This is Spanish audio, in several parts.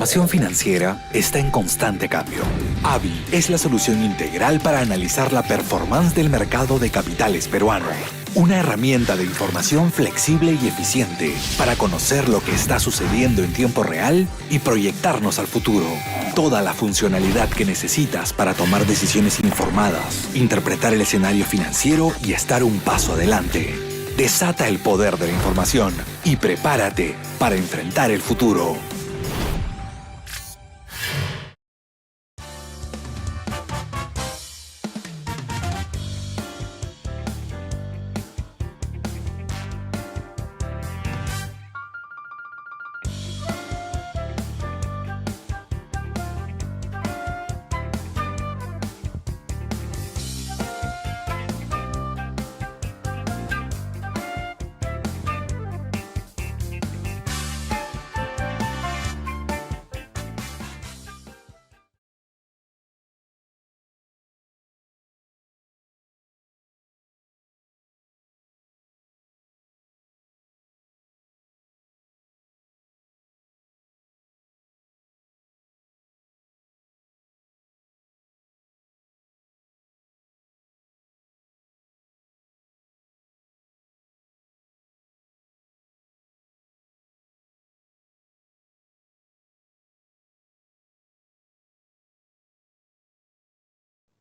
información financiera está en constante cambio. AVI es la solución integral para analizar la performance del mercado de capitales peruano. Una herramienta de información flexible y eficiente para conocer lo que está sucediendo en tiempo real y proyectarnos al futuro. Toda la funcionalidad que necesitas para tomar decisiones informadas, interpretar el escenario financiero y estar un paso adelante. Desata el poder de la información y prepárate para enfrentar el futuro.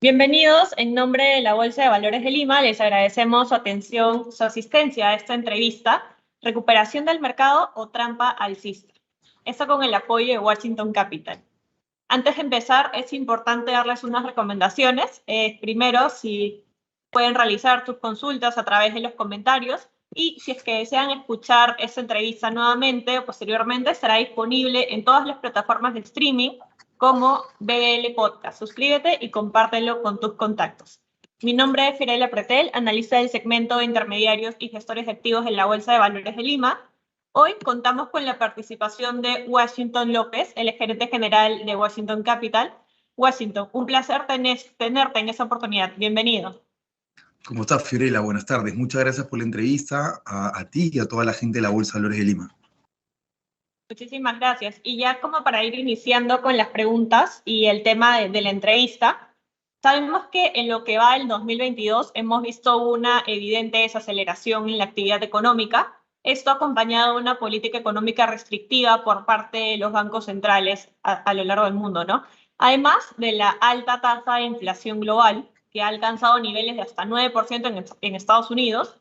Bienvenidos, en nombre de la Bolsa de Valores de Lima, les agradecemos su atención, su asistencia a esta entrevista, Recuperación del mercado o trampa alcista. Esto con el apoyo de Washington Capital. Antes de empezar, es importante darles unas recomendaciones. Primero, si pueden realizar sus consultas a través de los comentarios y si es que desean escuchar esta entrevista nuevamente o posteriormente, estará disponible en todas las plataformas de streaming como BBL Podcast. Suscríbete y compártelo con tus contactos. Mi nombre es Fiorella Pretel, analista del segmento de intermediarios y gestores de activos en la Bolsa de Valores de Lima. Hoy contamos con la participación de Washington López, el gerente general de Washington Capital. Washington, un placer tenerte en esta oportunidad. Bienvenido. ¿Cómo estás, Fiorella? Buenas tardes. Muchas gracias por la entrevista a ti y a toda la gente de la Bolsa de Valores de Lima. Muchísimas gracias. Y ya como para ir iniciando con las preguntas y el tema de la entrevista, sabemos que en lo que va del 2022 hemos visto una evidente desaceleración en la actividad económica. Esto acompañado de una política económica restrictiva por parte de los bancos centrales a lo largo del mundo, ¿no? Además de la alta tasa de inflación global, que ha alcanzado niveles de hasta 9% en Estados Unidos.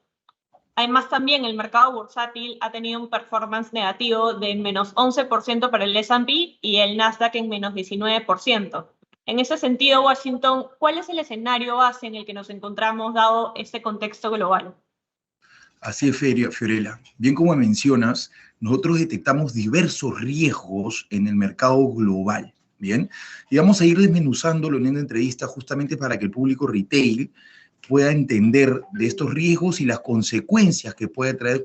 Además, también el mercado bursátil ha tenido un performance negativo de menos 11% para el S&P y el Nasdaq en menos 19%. En ese sentido, Washington, ¿cuál es el escenario base en el que nos encontramos dado este contexto global? Así es, Fiorella. Bien como mencionas, nosotros detectamos diversos riesgos en el mercado global, ¿bien? Y vamos a ir desmenuzándolo en una entrevista justamente para que el público retail pueda entender de estos riesgos y las consecuencias que puede traer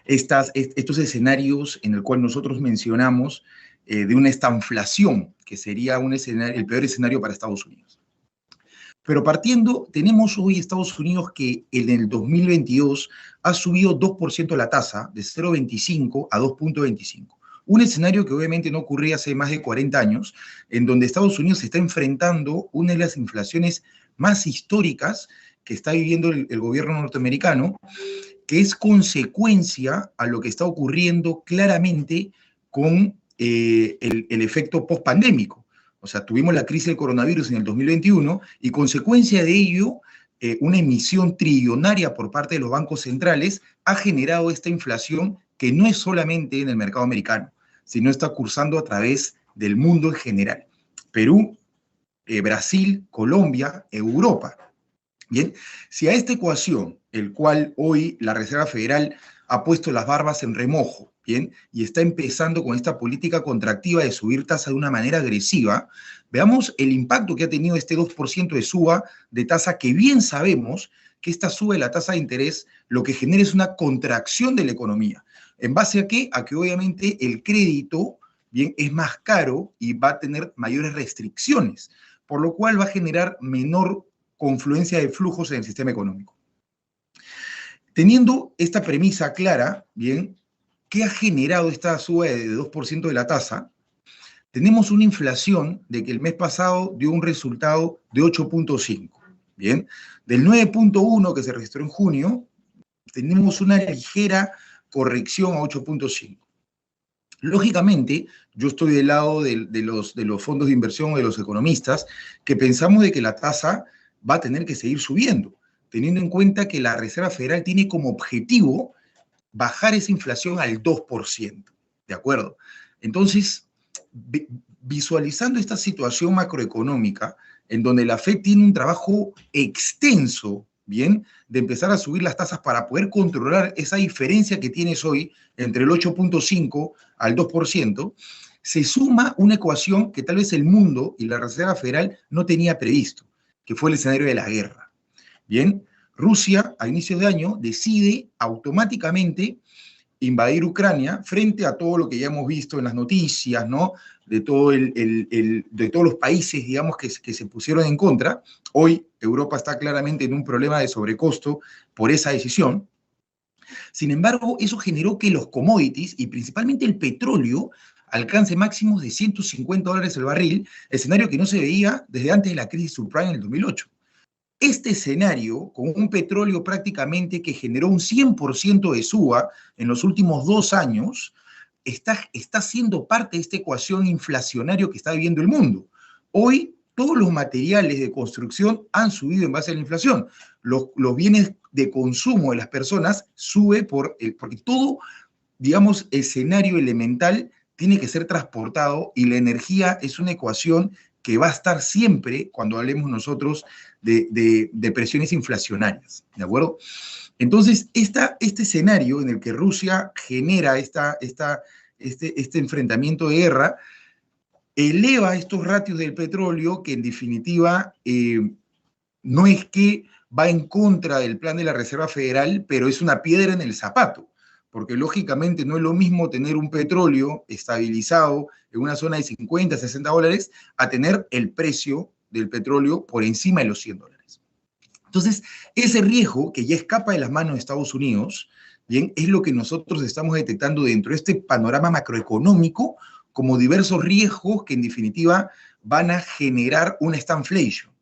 estos escenarios en el cual nosotros mencionamos de una estanflación, que sería el peor escenario para Estados Unidos. Pero partiendo, tenemos hoy Estados Unidos que en el 2022 ha subido 2% la tasa, de 0,25 a 2,25. Un escenario que obviamente no ocurría hace más de 40 años, en donde Estados Unidos se está enfrentando una de las inflaciones más históricas que está viviendo el gobierno norteamericano, que es consecuencia a lo que está ocurriendo claramente con el efecto post-pandémico. O sea, tuvimos la crisis del coronavirus en el 2021 y consecuencia de ello, una emisión trillonaria por parte de los bancos centrales ha generado esta inflación que no es solamente en el mercado americano, sino está cursando a través del mundo en general. Perú, Brasil, Colombia, Europa. Bien, si a esta ecuación, el cual hoy la Reserva Federal ha puesto las barbas en remojo, bien, y está empezando con esta política contractiva de subir tasa de una manera agresiva, veamos el impacto que ha tenido este 2% de suba de tasa, que bien sabemos que esta suba de la tasa de interés lo que genera es una contracción de la economía. ¿En base a qué? A que obviamente el crédito, bien, es más caro y va a tener mayores restricciones, por lo cual va a generar menor confluencia de flujos en el sistema económico. Teniendo esta premisa clara, bien, ¿qué ha generado esta suba de 2% de la tasa? Tenemos una inflación de que el mes pasado dio un resultado de 8.5, ¿bien? Del 9.1 que se registró en junio, tenemos una ligera corrección a 8.5. Lógicamente, yo estoy del lado de los fondos de inversión o de los economistas que pensamos de que la tasa va a tener que seguir subiendo, teniendo en cuenta que la Reserva Federal tiene como objetivo bajar esa inflación al 2%, ¿de acuerdo? Entonces, visualizando esta situación macroeconómica, en donde la Fed tiene un trabajo extenso, ¿bien?, de empezar a subir las tasas para poder controlar esa diferencia que tienes hoy entre el 8.5 al 2%, se suma una ecuación que tal vez el mundo y la Reserva Federal no tenía previsto, que fue el escenario de la guerra. Bien, Rusia a inicios de año decide automáticamente invadir Ucrania frente a todo lo que ya hemos visto en las noticias, ¿no? De todos los países, digamos, que se pusieron en contra. Hoy Europa está claramente en un problema de sobrecosto por esa decisión. Sin embargo, eso generó que los commodities, y principalmente el petróleo, alcance máximos de $150 el barril, escenario que no se veía desde antes de la crisis subprime en el 2008. Este escenario, con un petróleo prácticamente que generó un 100% de suba en los últimos 2 años, está siendo parte de esta ecuación inflacionaria que está viviendo el mundo. Hoy, todos los materiales de construcción han subido en base a la inflación. Los bienes de consumo de las personas suben porque todo, digamos, escenario elemental tiene que ser transportado y la energía es una ecuación que va a estar siempre cuando hablemos nosotros de presiones inflacionarias, ¿de acuerdo? Entonces, este escenario en el que Rusia genera este enfrentamiento de guerra eleva estos ratios del petróleo que en definitiva no es que va en contra del plan de la Reserva Federal, pero es una piedra en el zapato, porque lógicamente no es lo mismo tener un petróleo estabilizado en una zona de 50, 60 dólares a tener el precio del petróleo por encima de los 100 dólares. Entonces, ese riesgo que ya escapa de las manos de Estados Unidos, bien, es lo que nosotros estamos detectando dentro de este panorama macroeconómico como diversos riesgos que en definitiva van a generar una stagflation,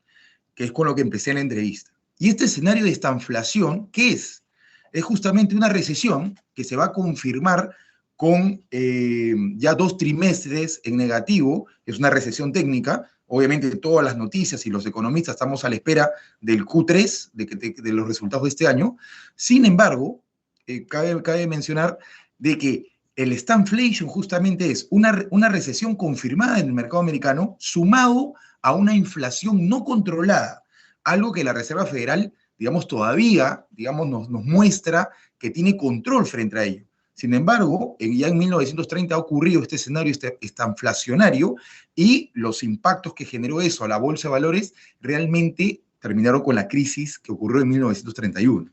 que es con lo que empecé la entrevista. Y este escenario de stagflación, ¿qué es? Es justamente una recesión que se va a confirmar con ya 2 trimestres en negativo, es una recesión técnica. Obviamente todas las noticias y los economistas estamos a la espera del Q3, de los resultados de este año. Sin embargo, cabe mencionar de que el stagflation justamente es una recesión confirmada en el mercado americano sumado a una inflación no controlada, algo que la Reserva Federal, digamos, todavía, digamos, nos muestra que tiene control frente a ello. Sin embargo, ya en 1930 ha ocurrido este escenario estanflacionario y los impactos que generó eso a la bolsa de valores realmente terminaron con la crisis que ocurrió en 1931.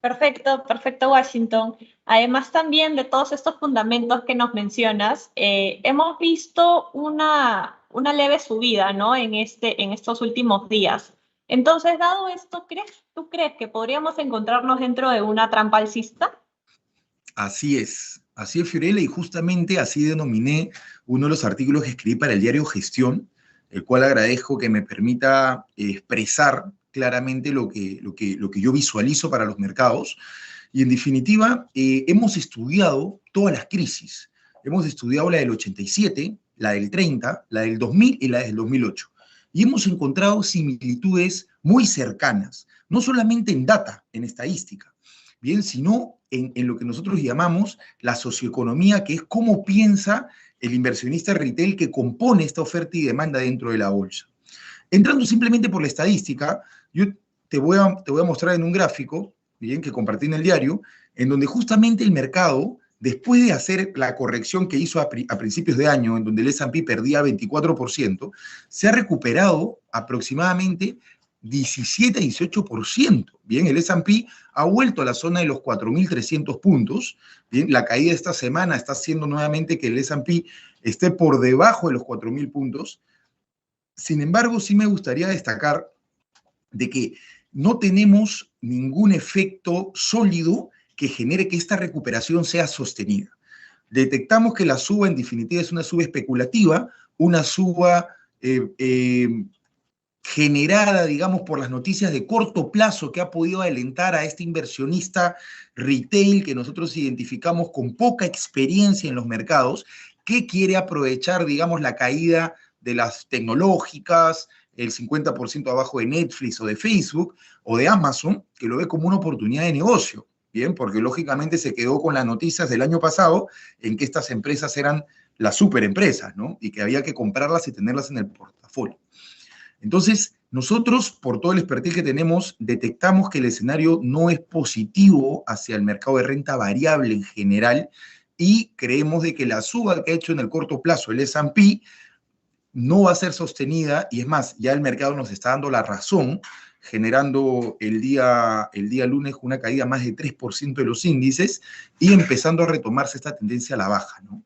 Perfecto, perfecto, Washington. Además también de todos estos fundamentos que nos mencionas, hemos visto una leve subida, ¿no? En estos últimos días. Entonces, dado esto, ¿tú crees que podríamos encontrarnos dentro de una trampa alcista? Así es, Fiorella, y justamente así denominé uno de los artículos que escribí para el diario Gestión, el cual agradezco que me permita expresar claramente lo que yo visualizo para los mercados. Y en definitiva, hemos estudiado todas las crisis. Hemos estudiado la del 87, la del 30, la del 2000 y la del 2008. Y hemos encontrado similitudes muy cercanas, no solamente en data, en estadística, bien, sino en lo que nosotros llamamos la socioeconomía, que es cómo piensa el inversionista retail que compone esta oferta y demanda dentro de la bolsa. Entrando simplemente por la estadística, yo te voy a mostrar en un gráfico, bien, que compartí en el diario, en donde justamente el mercado, después de hacer la corrección que hizo a principios de año, en donde el S&P perdía 24%, se ha recuperado aproximadamente 17 a 18%. Bien, el S&P ha vuelto a la zona de los 4.300 puntos. Bien, la caída de esta semana está haciendo nuevamente que el S&P esté por debajo de los 4.000 puntos. Sin embargo, sí me gustaría destacar de que no tenemos ningún efecto sólido que genere que esta recuperación sea sostenida. Detectamos que la suba en definitiva es una suba especulativa, una suba generada, digamos, por las noticias de corto plazo que ha podido alentar a este inversionista retail que nosotros identificamos con poca experiencia en los mercados, que quiere aprovechar, digamos, la caída de las tecnológicas, el 50% abajo de Netflix o de Facebook o de Amazon, que lo ve como una oportunidad de negocio, ¿bien? Porque lógicamente se quedó con las noticias del año pasado en que estas empresas eran las superempresas, ¿no? Y que había que comprarlas y tenerlas en el portafolio. Entonces, nosotros, por todo el expertise que tenemos, detectamos que el escenario no es positivo hacia el mercado de renta variable en general y creemos de que la suba que ha hecho en el corto plazo el S&P no va a ser sostenida, y es más, ya el mercado nos está dando la razón, generando el día lunes una caída más de 3% de los índices y empezando a retomarse esta tendencia a la baja, ¿no?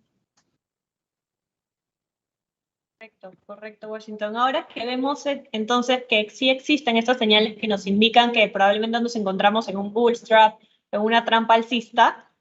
Correcto, Washington. Ahora que vemos entonces que sí existen estas señales que nos indican que probablemente nos encontramos en un bootstrap, en una trampa alcista,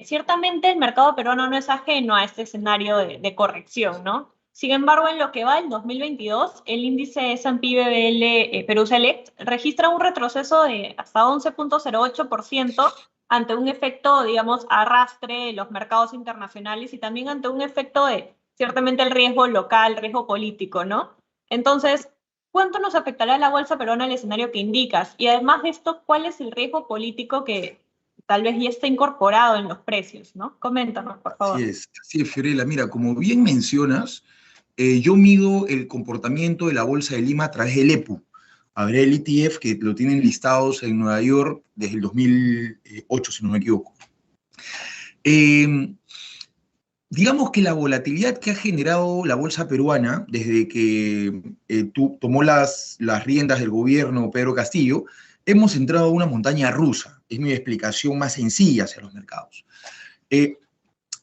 ciertamente el mercado peruano no es ajeno a este escenario de corrección, ¿no? Sin embargo, en lo que va el 2022, el índice S&P BBL Perú Select registra un retroceso de hasta 11.08% ante un efecto, digamos, arrastre de los mercados internacionales y también ante un efecto de, ciertamente, el riesgo local, riesgo político, ¿no? Entonces, ¿cuánto nos afectará la bolsa peruana el escenario que indicas? Y además de esto, ¿cuál es el riesgo político que tal vez ya está incorporado en los precios, ¿no? Coméntanos, por favor. Así es, Fiorella. Mira, como bien mencionas, yo mido el comportamiento de la Bolsa de Lima a través del EPU. Habrá el ETF que lo tienen listados en Nueva York desde el 2008, si no me equivoco. Digamos que la volatilidad que ha generado la bolsa peruana desde que tomó las riendas del gobierno Pedro Castillo, hemos entrado a una montaña rusa. Es mi explicación más sencilla hacia los mercados.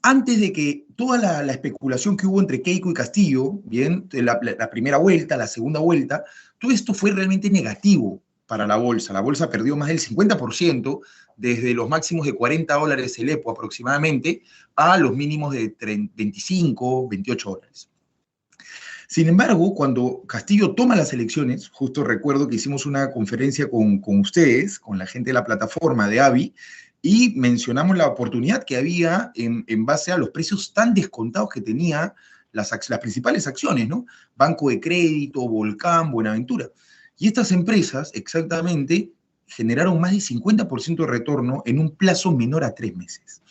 Antes de que toda la especulación que hubo entre Keiko y Castillo, bien, la primera vuelta, la segunda vuelta, todo esto fue realmente negativo para la bolsa. La bolsa perdió más del 50% desde los máximos de $40 el EPO aproximadamente a los mínimos de 25, 28 dólares. Sin embargo, cuando Castillo toma las elecciones, justo recuerdo que hicimos una conferencia con ustedes, con la gente de la plataforma de AVI, y mencionamos la oportunidad que había en base a los precios tan descontados que tenía las principales acciones, ¿no? Banco de Crédito, Volcán, Buenaventura. Y estas empresas, exactamente, generaron más del 50% de retorno en un plazo menor a 3 meses,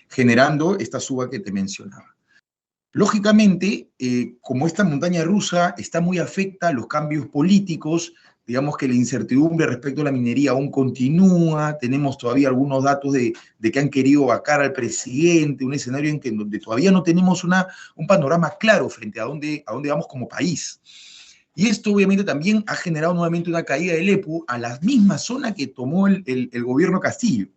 generando esta suba que te mencionaba. Lógicamente, como esta montaña rusa está muy afecta a los cambios políticos, digamos que la incertidumbre respecto a la minería aún continúa, tenemos todavía algunos datos de que han querido vacar al presidente, un escenario en donde todavía no tenemos un panorama claro frente a dónde vamos como país. Y esto obviamente también ha generado nuevamente una caída del EPU a la misma zona que tomó el gobierno Castillo.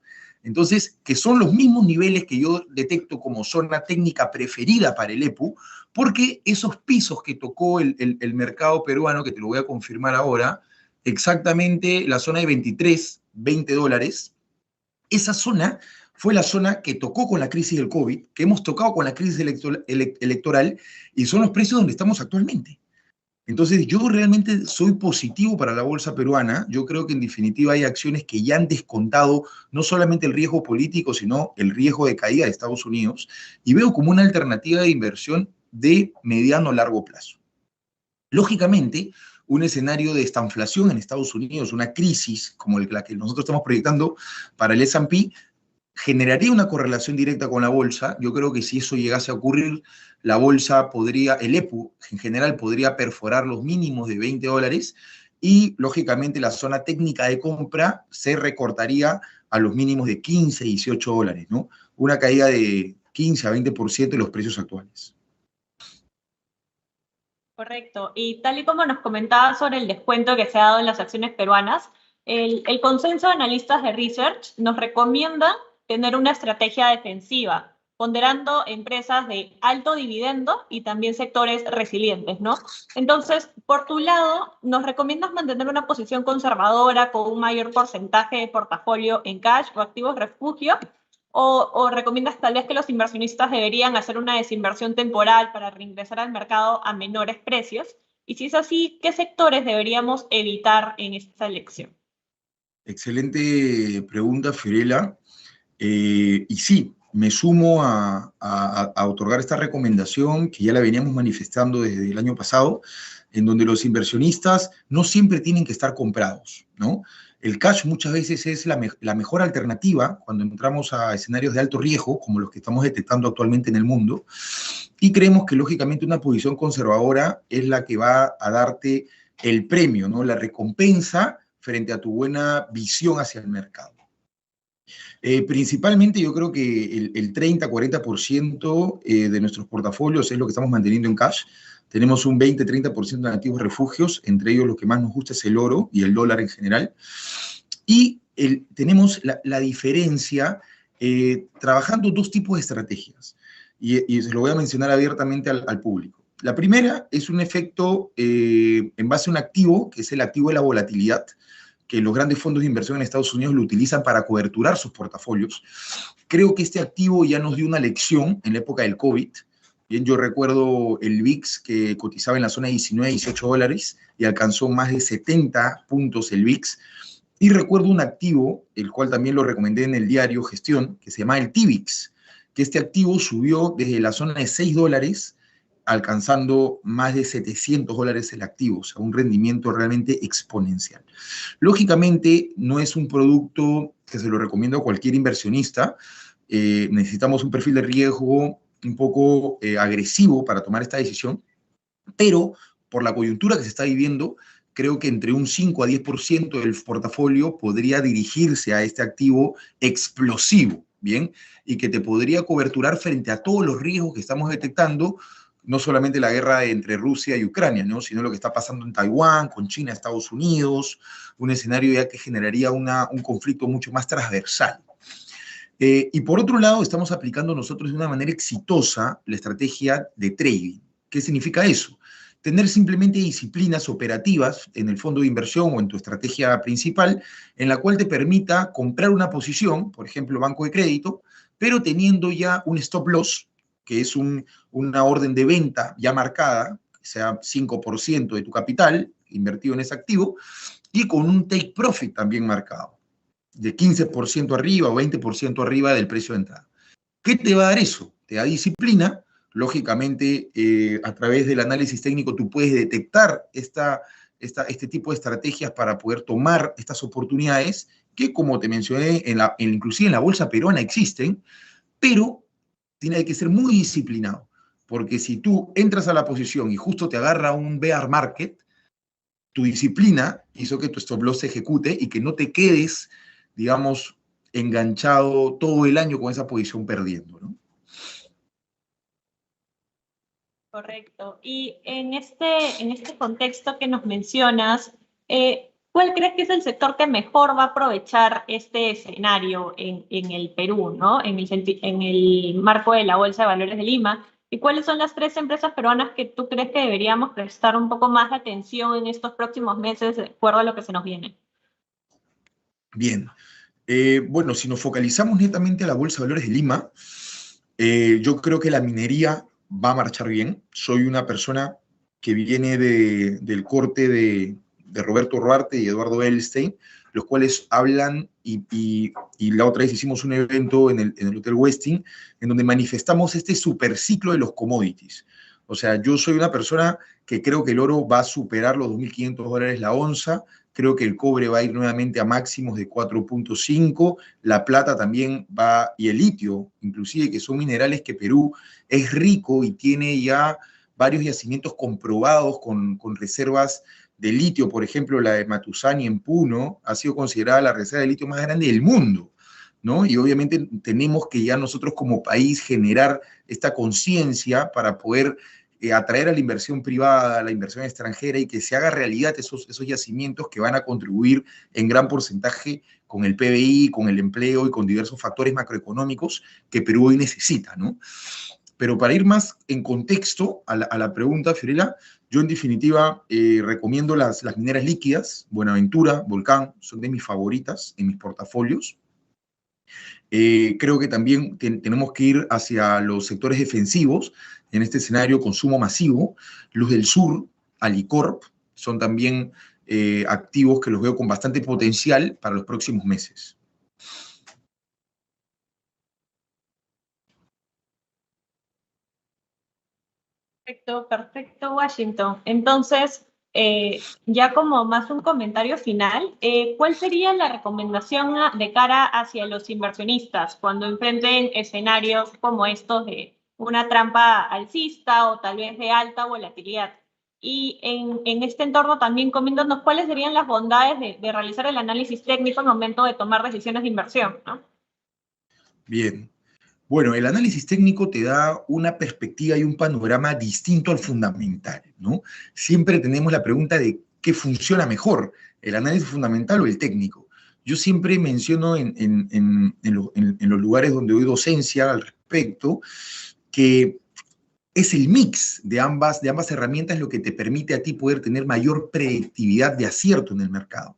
Entonces, que son los mismos niveles que yo detecto como zona técnica preferida para el EPU, porque esos pisos que tocó el mercado peruano, que te lo voy a confirmar ahora, exactamente la zona de 23, 20 dólares, esa zona fue la zona que tocó con la crisis del COVID, que hemos tocado con la crisis electoral, y son los precios donde estamos actualmente. Entonces, yo realmente soy positivo para la bolsa peruana. Yo creo que en definitiva hay acciones que ya han descontado no solamente el riesgo político, sino el riesgo de caída de Estados Unidos, y veo como una alternativa de inversión de mediano a largo plazo. Lógicamente, un escenario de estanflación en Estados Unidos, una crisis como la que nosotros estamos proyectando para el S&P, generaría una correlación directa con la bolsa. Yo creo que si eso llegase a ocurrir, la bolsa el EPU en general podría perforar los mínimos de 20 dólares y, lógicamente, la zona técnica de compra se recortaría a los mínimos de 15, 18 dólares, ¿no? Una caída de 15 a 20% de los precios actuales. Correcto. Y tal y como nos comentaba sobre el descuento que se ha dado en las acciones peruanas, el consenso de analistas de research nos recomienda tener una estrategia defensiva. ponderando empresas de alto dividendo y también sectores resilientes, ¿no? Entonces, por tu lado, ¿nos recomiendas mantener una posición conservadora con un mayor porcentaje de portafolio en cash o activos refugio? ¿O recomiendas tal vez que los inversionistas deberían hacer una desinversión temporal para reingresar al mercado a menores precios? Y si es así, ¿qué sectores deberíamos evitar en esta elección? Excelente pregunta, Fiorella. Y sí, me sumo a otorgar esta recomendación que ya la veníamos manifestando desde el año pasado, en donde los inversionistas no siempre tienen que estar comprados, ¿no? El cash muchas veces es la mejor alternativa cuando entramos a escenarios de alto riesgo, como los que estamos detectando actualmente en el mundo, y creemos que lógicamente una posición conservadora es la que va a darte el premio, ¿no? La recompensa frente a tu buena visión hacia el mercado. Principalmente yo creo que el 30-40% de nuestros portafolios es lo que estamos manteniendo en cash. Tenemos un 20-30% en activos refugios, entre ellos lo que más nos gusta es el oro y el dólar en general. Y tenemos la diferencia trabajando dos tipos de estrategias. Y se lo voy a mencionar abiertamente al público. La primera es un efecto en base a un activo, que es el activo de la volatilidad, que los grandes fondos de inversión en Estados Unidos lo utilizan para coberturar sus portafolios. Creo que este activo ya nos dio una lección en la época del COVID. Bien, yo recuerdo el VIX que cotizaba en la zona de 19, 18 dólares y alcanzó más de 70 puntos el VIX. Y recuerdo un activo, el cual también lo recomendé en el diario Gestión, que se llama el TVIX, que este activo subió desde la zona de 6 dólares alcanzando más de 700 dólares el activo, o sea, un rendimiento realmente exponencial. Lógicamente, no es un producto que se lo recomiendo a cualquier inversionista. Necesitamos un perfil de riesgo un poco agresivo para tomar esta decisión, pero por la coyuntura que se está viviendo, creo que entre un 5 a 10% del portafolio podría dirigirse a este activo explosivo, ¿bien? Y que te podría coberturar frente a todos los riesgos que estamos detectando, no solamente la guerra entre Rusia y Ucrania, ¿no? Sino lo que está pasando en Taiwán, con China, Estados Unidos, un escenario ya que generaría un conflicto mucho más transversal. Y por otro lado, estamos aplicando nosotros de una manera exitosa la estrategia de trading. ¿Qué significa eso? Tener simplemente disciplinas operativas en el fondo de inversión o en tu estrategia principal, en la cual te permita comprar una posición, por ejemplo, banco de crédito, pero teniendo ya un stop loss, que es una orden de venta ya marcada, que sea 5% de tu capital invertido en ese activo, y con un take profit también marcado, de 15% arriba o 20% arriba del precio de entrada. ¿Qué te va a dar eso? Te da disciplina. Lógicamente, a través del análisis técnico tú puedes detectar este tipo de estrategias para poder tomar estas oportunidades que, como te mencioné, inclusive en la bolsa peruana existen, pero tiene que ser muy disciplinado, porque si tú entras a la posición y justo te agarra un bear market, tu disciplina hizo que tu stop loss se ejecute y que no te quedes, digamos, enganchado todo el año con esa posición perdiendo, ¿no? Correcto. Y en este contexto que nos mencionas, ¿cuál crees que es el sector que mejor va a aprovechar este escenario en el Perú, ¿no? En el marco de la Bolsa de Valores de Lima? ¿Y cuáles son las 3 empresas peruanas que tú crees que deberíamos prestar un poco más de atención en estos próximos meses de acuerdo a lo que se nos viene? Bien. Bueno, si nos focalizamos netamente a la Bolsa de Valores de Lima, yo creo que la minería va a marchar bien. Soy una persona que viene del corte de Roberto Ruarte y Eduardo Edelstein, los cuales hablan y la otra vez hicimos un evento en el Hotel Westin, en donde manifestamos este superciclo de los commodities. O sea, yo soy una persona que creo que el oro va a superar los 2.500 dólares la onza, creo que el cobre va a ir nuevamente a máximos de 4.5, la plata también va, y el litio, inclusive, que son minerales que Perú es rico y tiene ya varios yacimientos comprobados con reservas de litio. Por ejemplo, la de Matusani en Puno ha sido considerada la reserva de litio más grande del mundo, ¿no? Y obviamente tenemos que ya nosotros como país generar esta conciencia para poder atraer a la inversión privada, a la inversión extranjera y que se haga realidad esos yacimientos que van a contribuir en gran porcentaje con el PBI, con el empleo y con diversos factores macroeconómicos que Perú hoy necesita, ¿no? Pero para ir más en contexto a la pregunta, Fiorella, yo en definitiva recomiendo las mineras líquidas, Buenaventura, Volcán, son de mis favoritas en mis portafolios. Creo que también tenemos que ir hacia los sectores defensivos, en este escenario consumo masivo. Luz del Sur, Alicorp, son también activos que los veo con bastante potencial para los próximos meses. Perfecto, perfecto, Washington. Entonces, ya como más un comentario final, ¿cuál sería la recomendación de cara hacia los inversionistas cuando enfrenten escenarios como estos de una trampa alcista o tal vez de alta volatilidad? Y en este entorno también coméntanos cuáles serían las bondades de realizar el análisis técnico al momento de tomar decisiones de inversión, ¿no? Bien. Bueno, el análisis técnico te da una perspectiva y un panorama distinto al fundamental, ¿no? Siempre tenemos la pregunta de qué funciona mejor, el análisis fundamental o el técnico. Yo siempre menciono en los lugares donde doy docencia al respecto que es el mix de ambas herramientas lo que te permite a ti poder tener mayor predictividad de acierto en el mercado.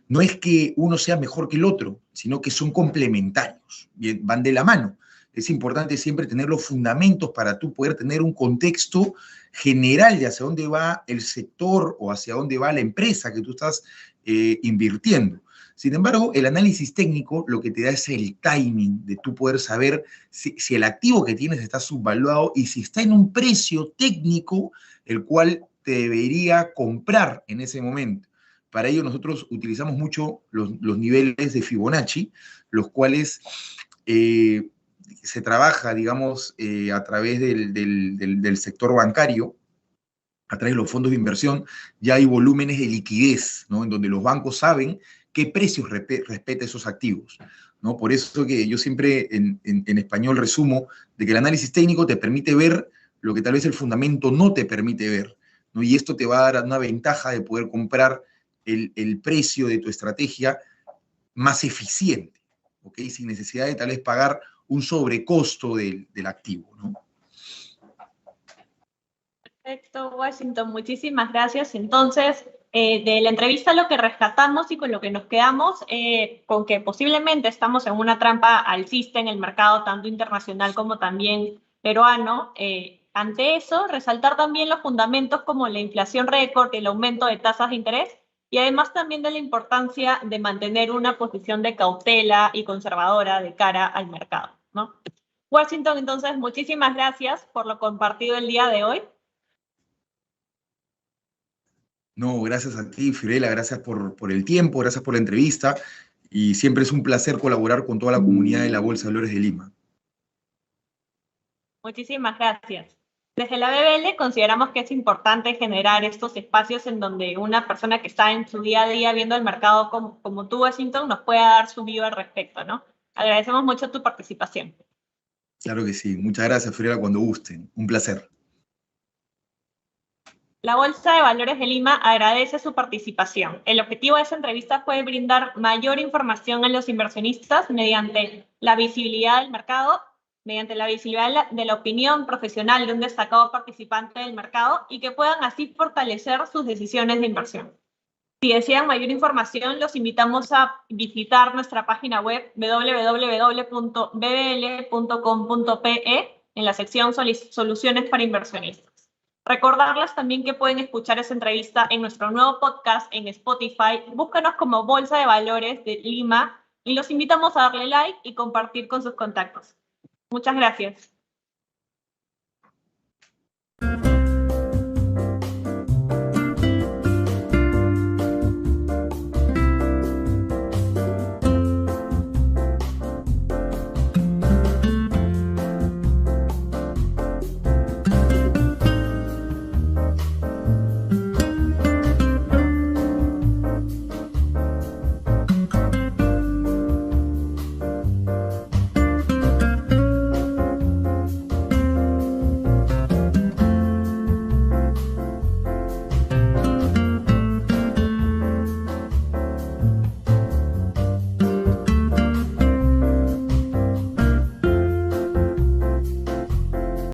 No es que uno sea mejor que el otro, sino que son complementarios, van de la mano. Es importante siempre tener los fundamentos para tú poder tener un contexto general de hacia dónde va el sector o hacia dónde va la empresa que tú estás invirtiendo. Sin embargo, el análisis técnico lo que te da es el timing de tú poder saber si el activo que tienes está subvaluado y si está en un precio técnico el cual te debería comprar en ese momento. Para ello nosotros utilizamos mucho los niveles de Fibonacci, los cuales se trabaja, digamos, a través del sector bancario, a través de los fondos de inversión. Ya hay volúmenes de liquidez, ¿no? En donde los bancos saben qué precios respeta esos activos, ¿no? Por eso que yo siempre en español resumo de que el análisis técnico te permite ver lo que tal vez el fundamento no te permite ver, ¿no? Y esto te va a dar una ventaja de poder comprar el precio de tu estrategia más eficiente, ¿ok? Sin necesidad de tal vez pagar un sobrecosto del activo, ¿no? Perfecto, Washington, muchísimas gracias. Entonces, de la entrevista lo que rescatamos y con lo que nos quedamos, con que posiblemente estamos en una trampa alcista en el mercado, tanto internacional como también peruano. Ante eso, resaltar también los fundamentos como la inflación récord, el aumento de tasas de interés, y además también de la importancia de mantener una posición de cautela y conservadora de cara al mercado, ¿no? Washington, entonces, muchísimas gracias por lo compartido el día de hoy. No, gracias a ti, Fiorella, gracias por el tiempo, gracias por la entrevista, y siempre es un placer colaborar con toda la comunidad de la Bolsa de Valores de Lima. Muchísimas gracias. Desde la BBL consideramos que es importante generar estos espacios en donde una persona que está en su día a día viendo el mercado como tú, Washington, nos pueda dar su view al respecto, ¿no? Agradecemos mucho tu participación. Claro que sí. Muchas gracias, Fiorella, cuando gusten. Un placer. La Bolsa de Valores de Lima agradece su participación. El objetivo de esta entrevista fue brindar mayor información a los inversionistas mediante la visibilidad del mercado, mediante la visibilidad de la opinión profesional de un destacado participante del mercado y que puedan así fortalecer sus decisiones de inversión. Si desean mayor información, los invitamos a visitar nuestra página web www.bbl.com.pe en la sección Soluciones para Inversionistas. Recordarles también que pueden escuchar esa entrevista en nuestro nuevo podcast en Spotify. Búscanos como Bolsa de Valores de Lima y los invitamos a darle like y compartir con sus contactos. Muchas gracias.